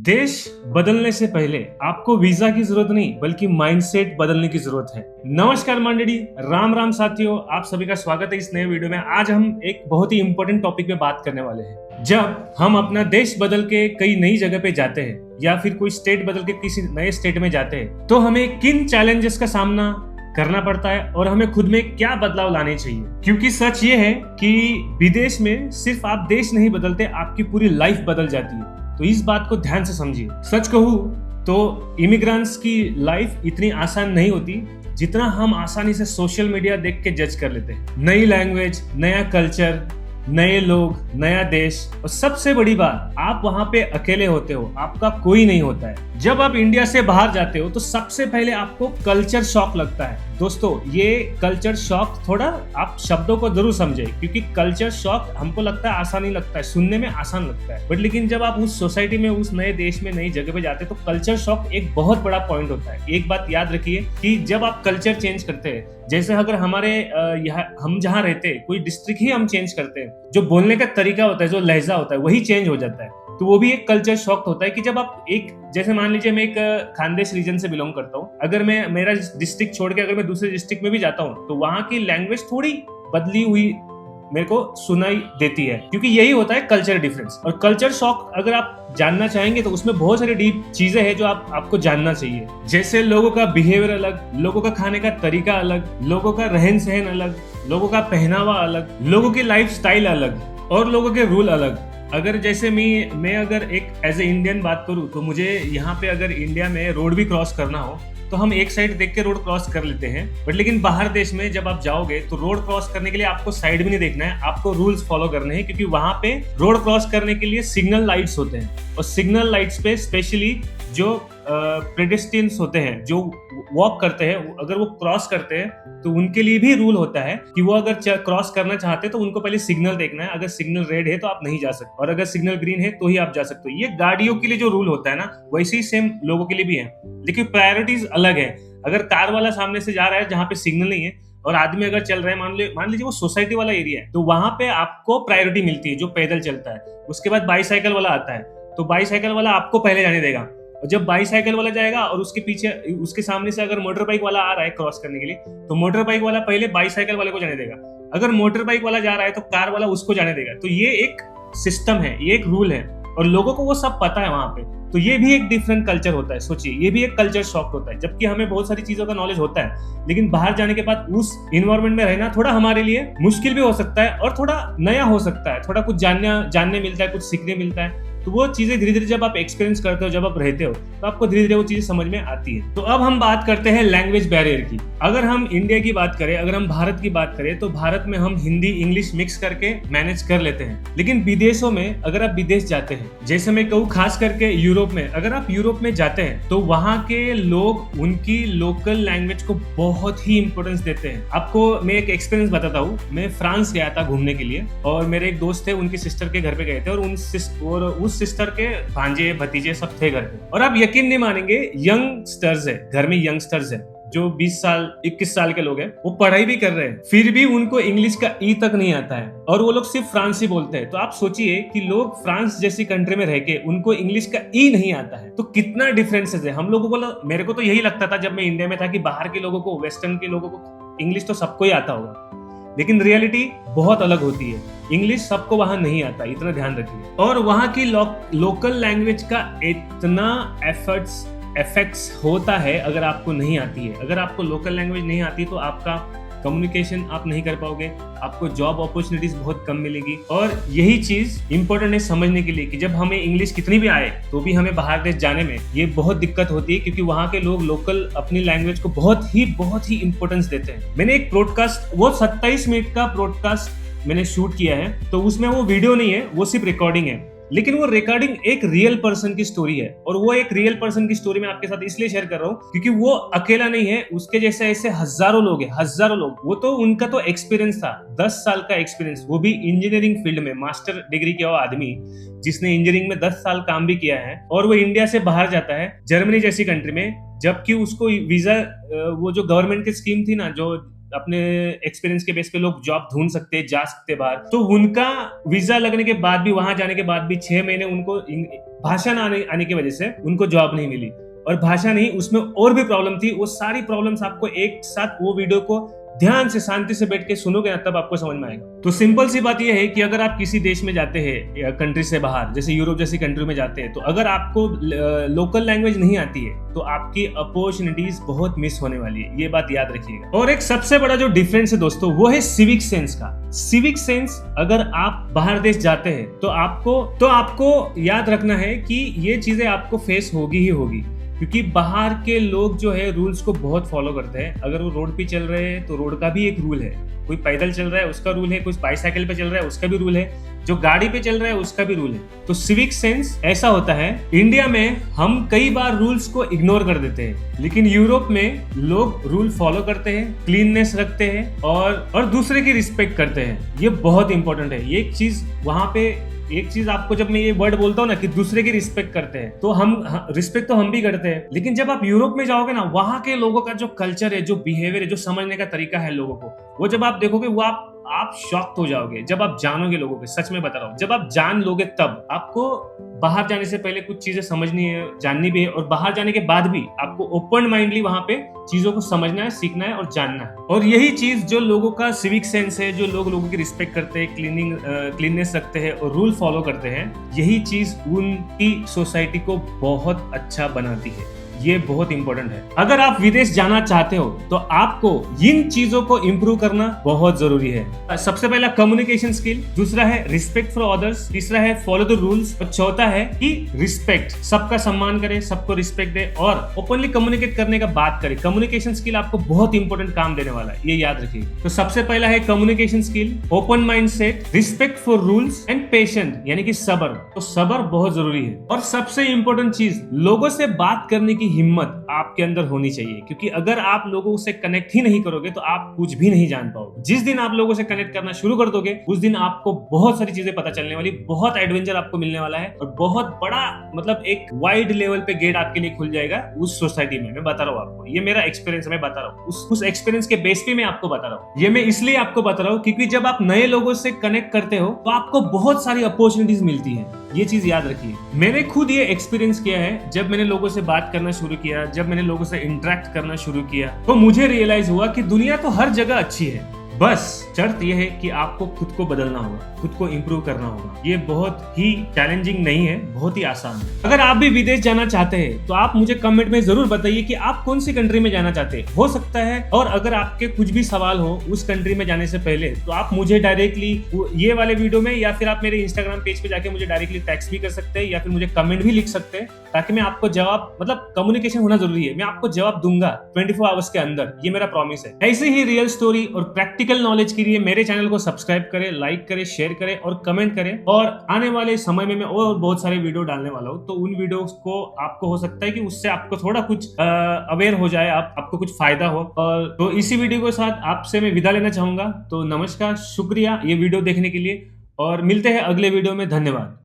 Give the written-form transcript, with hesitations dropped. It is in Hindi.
देश बदलने से पहले आपको वीजा की जरूरत नहीं बल्कि माइंडसेट बदलने की जरूरत है। नमस्कार मंडली, राम राम साथियों, आप सभी का स्वागत है इस नए वीडियो में। आज हम एक बहुत ही इंपॉर्टेंट टॉपिक पे बात करने वाले हैं। जब हम अपना देश बदल के कई नई जगह पे जाते हैं या फिर कोई स्टेट बदल के किसी नए स्टेट में जाते हैं तो हमें किन चैलेंजेस का सामना करना पड़ता है और हमें खुद में क्या बदलाव लाने चाहिए। क्योंकि सच ये है कि विदेश में सिर्फ आप देश नहीं बदलते, आपकी पूरी लाइफ बदल जाती है। तो इस बात को ध्यान से समझिए। सच कहूं तो इमिग्रेंट्स की लाइफ इतनी आसान नहीं होती जितना हम आसानी से सोशल मीडिया देख के जज कर लेते हैं। नई लैंग्वेज, नया कल्चर, नए लोग, नया देश, और सबसे बड़ी बात, आप वहां पे अकेले होते हो, आपका कोई नहीं होता है। जब आप इंडिया से बाहर जाते हो तो सबसे पहले आपको कल्चर शॉक लगता है। दोस्तों, ये कल्चर शॉक थोड़ा आप शब्दों को जरूर समझे, क्योंकि कल्चर शॉक हमको लगता है आसान ही लगता है, सुनने में आसान लगता है, बट लेकिन जब आप उस सोसाइटी में, उस नए देश में, नई जगह पे जाते हैं तो कल्चर शॉक एक बहुत बड़ा पॉइंट होता है। एक बात याद रखिए कि जब आप कल्चर चेंज करते हैं, जैसे अगर हमारे यहाँ हम जहाँ रहते हैं कोई डिस्ट्रिक्ट ही हम चेंज करते हैं, जो बोलने का तरीका होता है, जो लहजा होता है, वही चेंज हो जाता है। तो वो भी एक कल्चर शॉक होता है कि जब आप एक, जैसे मान लीजिए मैं एक खानदेश रीजन से बिलोंग करता हूँ, अगर मैं मेरा डिस्ट्रिक्ट छोड़ के अगर मैं दूसरे डिस्ट्रिक्ट में भी जाता हूँ तो वहाँ की लैंग्वेज थोड़ी बदली हुई मेरे को सुनाई देती है, क्योंकि यही होता है कल्चर डिफरेंस। और कल्चर शॉक अगर आप जानना चाहेंगे तो उसमें बहुत सारी डीप चीजें हैं जो आपको जानना चाहिए। जैसे लोगों का बिहेवियर अलग, लोगों का खाने का तरीका अलग, लोगों का रहन सहन अलग, लोगों का पहनावा अलग, लोगों की लाइफ स्टाइल अलग और लोगों के रूल अलग। अगर जैसे मैं अगर एक एज ए इंडियन बात करूं तो मुझे यहाँ पे अगर इंडिया में रोड भी क्रॉस करना हो तो हम एक साइड देख के रोड क्रॉस कर लेते हैं, बट लेकिन बाहर देश में जब आप जाओगे तो रोड क्रॉस करने के लिए आपको साइड भी नहीं देखना है, आपको रूल्स फॉलो करने हैं, क्योंकि वहां पे रोड क्रॉस करने के लिए सिग्नल लाइट्स होते हैं। और सिग्नल लाइट्स पे स्पेशली जो पेडेस्ट्रियंस होते हैं, जो वॉक करते हैं, अगर वो क्रॉस करते हैं तो उनके लिए भी रूल होता है कि वो अगर क्रॉस करना चाहते हैं तो उनको पहले सिग्नल देखना है। अगर सिग्नल रेड है तो आप नहीं जा सकते, और अगर सिग्नल ग्रीन है तो ही आप जा सकते हो। ये गाड़ियों के लिए जो रूल होता है ना, वैसे ही सेम लोगों के लिए भी है, लेकिन प्रायोरिटीज अलग है। अगर कार वाला सामने से जा रहा है जहाँ पे सिग्नल नहीं है और आदमी अगर चल रहा है, मान लीजिए वो सोसाइटी वाला एरिया है, तो वहां पे आपको प्रायोरिटी मिलती है जो पैदल चलता है। उसके बाद बाईसाइकिल वाला आता है तो बाईसाइकिल वाला आपको पहले जाने देगा, और जब बाईसाइकिल वाला जाएगा और उसके पीछे, उसके सामने से अगर मोटर बाइक वाला आ रहा है क्रॉस करने के लिए, तो मोटर बाइक वाला पहले बाईसाइकिल वाले को जाने देगा। अगर मोटर बाइक वाला जा रहा है तो कार वाला उसको जाने देगा। तो ये एक सिस्टम है, ये एक रूल है, और लोगों को वो सब पता है वहां पे। तो ये भी एक डिफरेंट कल्चर होता है। सोचिए, ये भी एक कल्चर शॉक होता है। जबकि हमें बहुत सारी चीजों का नॉलेज होता है, लेकिन बाहर जाने के बाद उस इन्वायरमेंट में रहना थोड़ा हमारे लिए मुश्किल भी हो सकता है और थोड़ा नया हो सकता है। थोड़ा कुछ जानने मिलता है, कुछ सीखने मिलता है। तो वो चीजें धीरे धीरे जब आप एक्सपीरियंस करते हो, जब आप रहते हो, तो आपको धीरे धीरे वो चीजें समझ में आती है। तो अब हम बात करते हैं लैंग्वेज बैरियर की। अगर हम इंडिया की बात करें, अगर हम भारत की बात करें, तो भारत में हम हिंदी इंग्लिश मिक्स करके मैनेज कर लेते हैं। लेकिन विदेशों में, अगर आप विदेश जाते हैं, जैसे मैं कहूँ खास करके यूरोप में, अगर आप यूरोप में जाते हैं तो वहाँ के लोग उनकी लोकल लैंग्वेज को बहुत ही इंपॉर्टेंस देते हैं। आपको मैं एक एक्सपीरियंस बताता हूँ। मैं फ्रांस गया था घूमने के लिए, और मेरे एक दोस्त थे, उनकी सिस्टर के घर पे गए थे, और उस सिस्टर के भांजे भतीजे सब थे घर पे। और आप यकीन नहीं मानेंगे, यंगस्टर्स है घर में, यंगस्टर्स है जो 20 साल 21 साल के लोग हैं, वो पढ़ाई भी कर रहे हैं, फिर भी उनको इंग्लिश का ई तक नहीं आता है, और वो लोग सिर्फ फ्रांसी बोलते हैं। तो आप सोचिए कि लोग फ्रांस जैसी कंट्री में रह के उनको इंग्लिश का ई नहीं आता है, तो कितना डिफरेंसेस है। हम लोगों को, मेरे को तो यही लगता था जब मैं इंडिया में था कि बाहर के लोगों को, वेस्टर्न के लोगों को इंग्लिश तो सबको ही आता होगा, लेकिन रियलिटी बहुत अलग होती है। इंग्लिश सबको वहां नहीं आता, इतना ध्यान रखिए। और वहां की लोकल लैंग्वेज का इतना इफेक्ट्स होता है अगर आपको नहीं आती है। अगर आपको लोकल लैंग्वेज नहीं आती तो आपका कम्युनिकेशन आप नहीं कर पाओगे, आपको जॉब अपॉर्चुनिटीज बहुत कम मिलेगी। और यही चीज इंपॉर्टेंट है समझने के लिए कि जब हमें इंग्लिश कितनी भी आए तो भी हमें बाहर देश जाने में ये बहुत दिक्कत होती है, क्योंकि वहाँ के लोग लोकल अपनी लैंग्वेज को बहुत ही इंपॉर्टेंस देते हैं। मैंने एक ब्रॉडकास्ट, वो 27 मिनट का ब्रॉडकास्ट मैंने शूट किया है, तो उसमें वो वीडियो नहीं है, वो सिर्फ रिकॉर्डिंग है, लेकिन वो रिकॉर्डिंग एक रियल पर्सन की स्टोरी है। और वो एक रियल पर्सन की स्टोरी मैं आपके साथ इसलिए शेयर कर रहा हूँ क्योंकि वो अकेला नहीं है, उसके जैसे ऐसे हजारों लोग हैं, हजारों लोग। वो तो, उनका तो एक्सपीरियंस था, 10 साल का एक्सपीरियंस, वो भी इंजीनियरिंग फील्ड में, मास्टर डिग्री किया हुआ आदमी जिसने इंजीनियरिंग में 10 साल काम भी किया है, और वो इंडिया से बाहर जाता है जर्मनी जैसी कंट्री में, जबकि उसको वीजा, वो जो गवर्नमेंट की स्कीम थी ना, जो अपने एक्सपीरियंस के बेस पे लोग जॉब ढूंढ सकते हैं, जा सकते हैं बाहर। तो उनका वीजा लगने के बाद भी, वहां जाने के बाद भी 6 महीने उनको भाषा ना आने की वजह से उनको जॉब नहीं मिली। और भाषा नहीं, उसमें और भी प्रॉब्लम थी। वो सारी प्रॉब्लम्स आपको एक साथ वो वीडियो को ध्यान से शांति से बैठ के सुनोगे ना, तब आपको समझ में आएगा। तो सिंपल सी बात यह है कि अगर आप किसी देश में जाते हैं, कंट्री से बाहर, जैसे यूरोप जैसी कंट्री में जाते हैं, तो अगर आपको लोकल लैंग्वेज नहीं आती है तो आपकी अपॉर्चुनिटीज बहुत मिस होने वाली है। ये बात याद रखिएगा। और एक सबसे बड़ा जो डिफरेंस है दोस्तों, वो है सिविक सेंस का। सिविक सेंस, अगर आप बाहर देश जाते हैं तो आपको याद रखना है कि ये चीजें आपको फेस होगी ही होगी, क्योंकि बाहर के लोग जो है रूल्स को बहुत फॉलो करते हैं। अगर वो रोड पे चल रहे हैं तो रोड का भी एक रूल है, कोई पैदल चल रहा है उसका रूल है, कोई बाइसाइकिल पे चल रहा है उसका भी रूल है, जो गाड़ी पे चल रहा है उसका भी रूल है। तो सिविक सेंस ऐसा होता है, इंडिया में हम कई बार रूल्स को इग्नोर कर देते हैं, लेकिन यूरोप में लोग रूल फॉलो करते हैं, क्लीननेस रखते हैं और दूसरे की रिस्पेक्ट करते हैं। ये बहुत इंपॉर्टेंट है। ये एक चीज वहां पे, एक चीज आपको, जब मैं ये वर्ड बोलता हूँ ना कि दूसरे की रिस्पेक्ट करते हैं, तो रिस्पेक्ट तो हम भी करते हैं, लेकिन जब आप यूरोप में जाओगे ना, वहां के लोगों का जो कल्चर है, जो बिहेवियर है, जो समझने का तरीका है लोगों को, वो जब आप देखोगे, वो आप शॉक्ड हो जाओगे जब आप जानोगे लोगों के। सच में बता रहा हूँ, जब आप जान लोगे तब आपको बाहर जाने से पहले कुछ चीजें समझनी है, जाननी भी है, और बाहर जाने के बाद भी आपको ओपन माइंडली वहां पे चीजों को समझना है, सीखना है और जानना है। और यही चीज जो लोगों का सिविक सेंस है, जो लोगों की रिस्पेक्ट करते हैं, क्लीननेस रखते हैं और रूल फॉलो करते हैं, यही चीज उनकी सोसाइटी को बहुत अच्छा बनाती है। ये बहुत इंपॉर्टेंट है। अगर आप विदेश जाना चाहते हो तो आपको इन चीजों को इंप्रूव करना बहुत जरूरी है। सबसे पहला कम्युनिकेशन स्किल, दूसरा है रिस्पेक्ट फॉर अदर्स, तीसरा है फॉलो द रूल्स, और चौथा है कि रिस्पेक्ट, सबका सम्मान करे, सबको रिस्पेक्ट दे और ओपनली कम्युनिकेट करने का बात करे। कम्युनिकेशन स्किल आपको बहुत इंपॉर्टेंट काम देने वाला है, ये याद रखिए। तो सबसे पहला है communication skill, open mindset, respect for rules and patient, यानी कि सब्र। तो सब्र बहुत जरूरी है। और सबसे इंपॉर्टेंट चीज, लोगों से बात करने की हिम्मत आपके अंदर होनी चाहिए, क्योंकि अगर आप लोगों से कनेक्ट ही नहीं करोगे तो आप कुछ भी नहीं जान पाओगे। जिस दिन आप लोगों से कनेक्ट करना शुरू कर दोगे, उस दिन आपको बहुत सारी चीजें पता चलने वाली, बहुत एडवेंचर आपको मिलने वाला है और बहुत बड़ा, मतलब एक वाइड लेवल पे गेट आपके लिए खुल जाएगा उस सोसाइटी में। मैं बता रहा हूँ आपको, ये मेरा एक्सपीरियंस है, मैं बता रहा हूँ, उस एक्सपीरियंस के बेस पे मैं आपको बता रहा हूँ। ये मैं इसलिए आपको बता रहा हूँ क्योंकि जब आप नए लोगों से कनेक्ट करते हो तो आपको बहुत सारी अपॉर्चुनिटीज मिलती है। ये चीज याद रखिए। मैंने खुद ये एक्सपीरियंस किया है। जब मैंने लोगों से बात करना शुरू किया, जब मैंने लोगों से इंटरेक्ट करना शुरू किया, तो मुझे रियलाइज हुआ कि दुनिया तो हर जगह अच्छी है, बस शर्त यह है कि आपको खुद को बदलना होगा, खुद को इंप्रूव करना होगा। ये बहुत ही चैलेंजिंग नहीं है, बहुत ही आसान है। अगर आप भी विदेश जाना चाहते हैं तो आप मुझे कमेंट में जरूर बताइए कि आप कौन सी कंट्री में जाना चाहते हैं। हो सकता है, और अगर आपके कुछ भी सवाल हो उस कंट्री में जाने से पहले, तो आप मुझे डायरेक्टली ये वाले वीडियो में, या फिर आप मेरे इंस्टाग्राम पेज पे जाके मुझे डायरेक्टली टेक्स्ट भी कर सकते हैं, या फिर मुझे कमेंट भी लिख सकते हैं, ताकि मैं आपको जवाब, मतलब कम्युनिकेशन होना जरूरी है, मैं आपको जवाब दूंगा 24 आवर्स के अंदर, ये मेरा प्रॉमिस है। ऐसे ही रियल स्टोरी और प्रैक्टिकल नॉलेज के लिए मेरे चैनल को सब्सक्राइब करें, लाइक करें, शेयर करें और कमेंट करें। और आने वाले समय में मैं और बहुत सारे वीडियो डालने वाला हूं, तो उन वीडियोस को आपको हो सकता है कि उससे आपको थोड़ा कुछ अवेयर हो जाए, आपको कुछ फायदा हो। और तो इसी वीडियो के साथ आपसे मैं विदा लेना चाहूंगा। तो नमस्कार, शुक्रिया ये वीडियो देखने के लिए, और मिलते हैं अगले वीडियो में। धन्यवाद।